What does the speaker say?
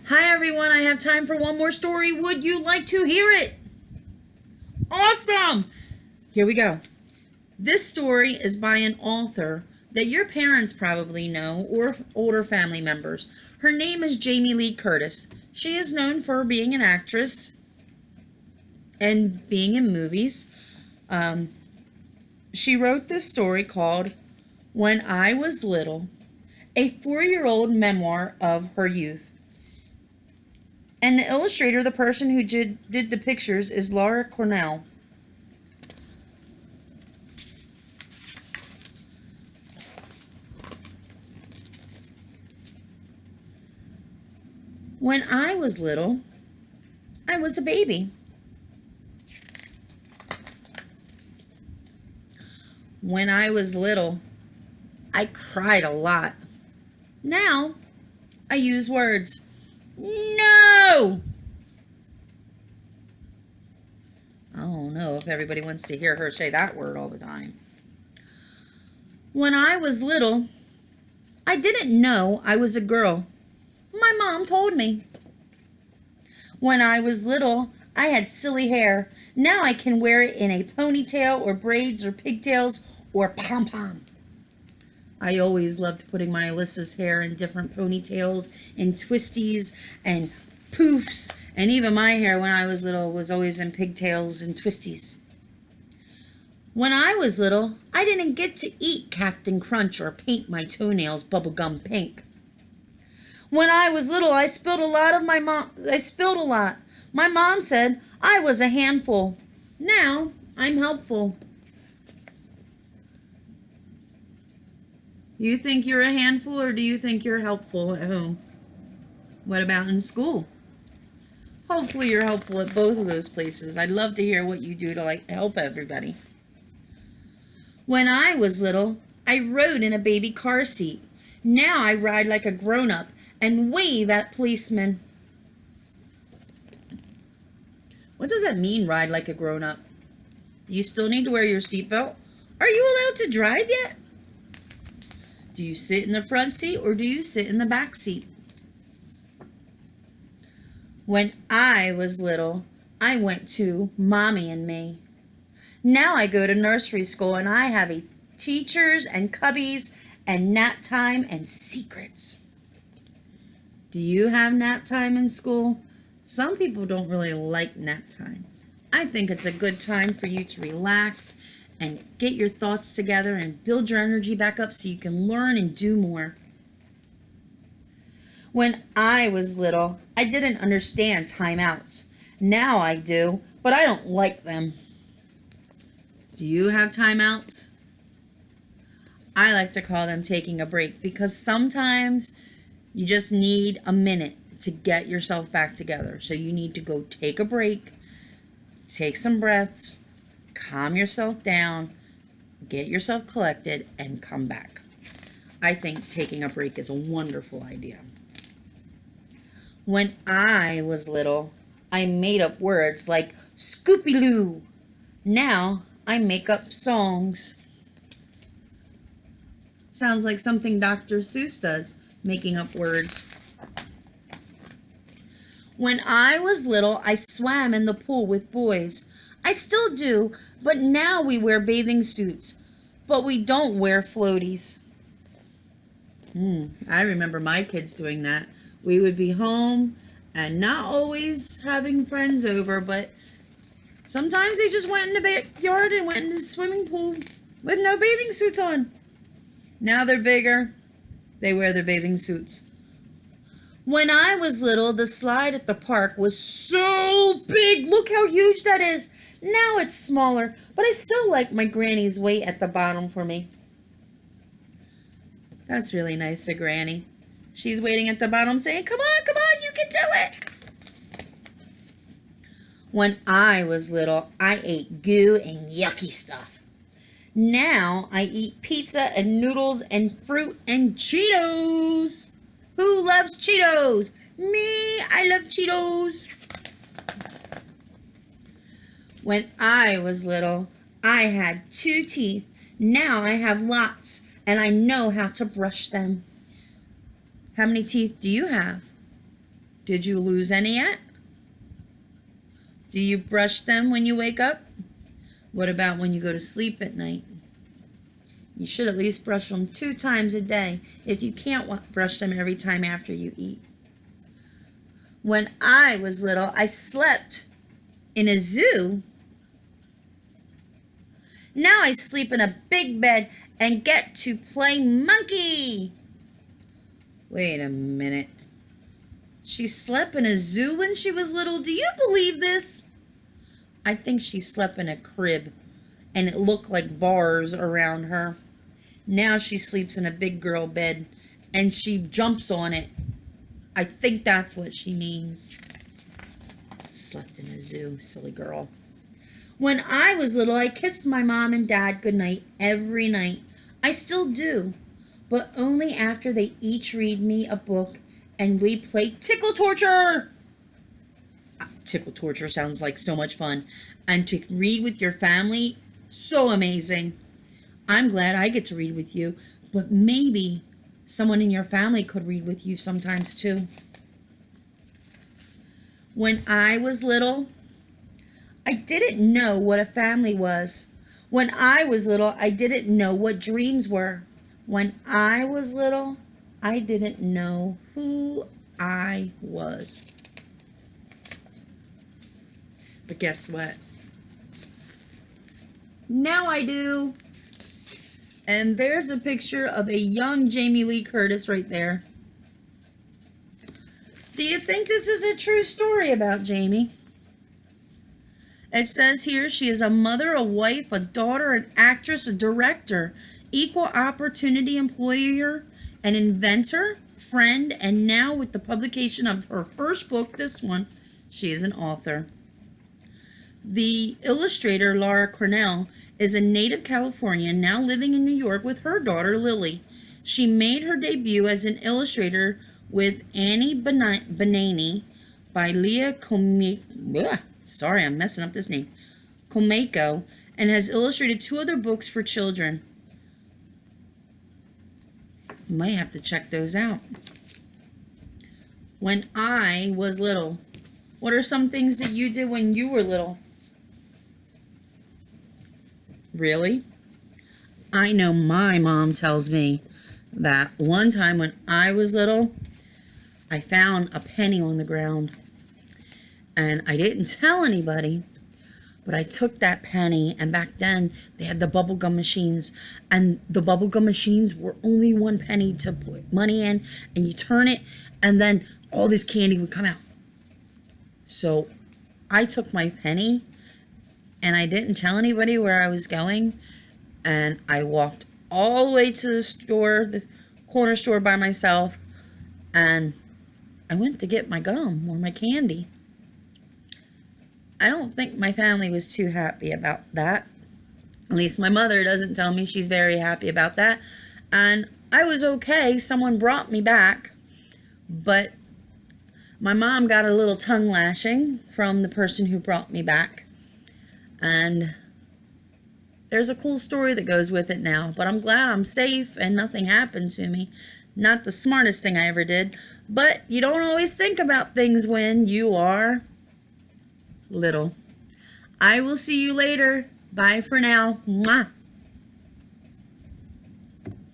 Hi everyone, I have time for one more story. Would you like to hear it? Awesome! Here we go. This story is by an author that your parents probably know or older family members. Her name is Jamie Lee Curtis. She is known for being an actress and being in movies. She wrote this story called When I Was Little, a 4-year-old memoir of her youth. And the illustrator, the person who did the pictures, is Cornell. When I was little, I was a baby. When I was little, I cried a lot. Now, I use words. No! I don't know if everybody wants to hear her say that word all the time. When I was little, I didn't know I was a girl. My mom told me. When I was little, I had silly hair. Now I can wear it in a ponytail or braids or pigtails or pom-pom. I always loved putting my Alyssa's hair in different ponytails and twisties and poofs, and even my hair when I was little was always in pigtails and twisties. When I was little, I didn't get to eat Captain Crunch or paint my toenails bubblegum pink. When I was little, I spilled a lot. My mom said I was a handful. Now I'm helpful. Do you think you're a handful or do you think you're helpful at home? What about in school? Hopefully you're helpful at both of those places. I'd love to hear what you do to help everybody. When I was little, I rode in a baby car seat. Now I ride like a grown-up and wave at policemen. What does that mean, ride like a grown-up? Do you still need to wear your seatbelt? Are you allowed to drive yet? Do you sit in the front seat or do you sit in the back seat? When I was little, I went to Mommy and Me. Now I go to nursery school and I have teachers and cubbies and nap time and secrets. Do you have nap time in school? Some people don't really like nap time. I think it's a good time for you to relax and get your thoughts together and build your energy back up so you can learn and do more. When I was little, I didn't understand timeouts. Now I do, but I don't like them. Do you have timeouts? I like to call them taking a break because sometimes you just need a minute to get yourself back together. So you need to go take a break, take some breaths, calm yourself down, get yourself collected, and come back. I think taking a break is a wonderful idea. When I was little, I made up words like Scoopy-Loo. Now I make up songs. Sounds like something Dr. Seuss does, making up words. When I was little, I swam in the pool with boys. I still do, but now we wear bathing suits, but we don't wear floaties. I remember my kids doing that. We would be home and not always having friends over, but sometimes they just went in the backyard and went in the swimming pool with no bathing suits on. Now they're bigger. They wear their bathing suits. When I was little, the slide at the park was so big. Look how huge that is. Now it's smaller, but I still like my granny's weight at the bottom for me. That's really nice of Granny. She's waiting at the bottom saying, come on, you can do it. When I was little, I ate goo and yucky stuff. Now I eat pizza and noodles and fruit and Cheetos. Who loves Cheetos? Me, I love Cheetos. When I was little, I had 2 teeth. Now I have lots, and I know how to brush them. How many teeth do you have? Did you lose any yet? Do you brush them when you wake up? What about when you go to sleep at night? You should at least brush them 2 times a day if you can't brush them every time after you eat. When I was little, I slept in a zoo. Now I sleep in a big bed and get to play monkey. Wait a minute. She slept in a zoo when she was little? Do you believe this? I think she slept in a crib and it looked like bars around her. Now she sleeps in a big girl bed and she jumps on it. I think that's what she means. Slept in a zoo, silly girl. When I was little, I kissed my mom and dad goodnight every night. I still do, but only after they each read me a book and we play tickle torture. Tickle torture sounds like so much fun. And to read with your family, so amazing. I'm glad I get to read with you, but maybe someone in your family could read with you sometimes too. When I was little, I didn't know what a family was. When I was little, I didn't know what dreams were. When I was little, I didn't know who I was. But guess what? Now I do. And there's a picture of a young Jamie Lee Curtis right there. Do you think this is a true story about Jamie? It says here she is a mother, a wife, a daughter, an actress, a director, equal opportunity employer, an inventor, friend, and now with the publication of her first book, this one, she is an author. The illustrator, Laura Cornell, is a native Californian now living in New York with her daughter, Lily. She made her debut as an illustrator with Annie Banani by Leah Comeko. Sorry, I'm messing up this name. Comeko, and has illustrated 2 other books for children. You might have to check those out. When I was little, what are some things that you did when you were little? Really? I know my mom tells me that one time when I was little, I found a penny on the ground. And I didn't tell anybody, but I took that penny, and back then they had the bubblegum machines, and the bubblegum machines were only 1 penny to put money in, and you turn it, and then all this candy would come out. So I took my penny, and I didn't tell anybody where I was going, and I walked all the way to the store, the corner store by myself, and I went to get my gum or my candy. I don't think my family was too happy about that. At least my mother doesn't tell me she's very happy about that. And I was okay. Someone brought me back. But my mom got a little tongue lashing from the person who brought me back. And there's a cool story that goes with it now. But I'm glad I'm safe and nothing happened to me. Not the smartest thing I ever did. But you don't always think about things when you are little. I will see you later. Bye for now. Mwah.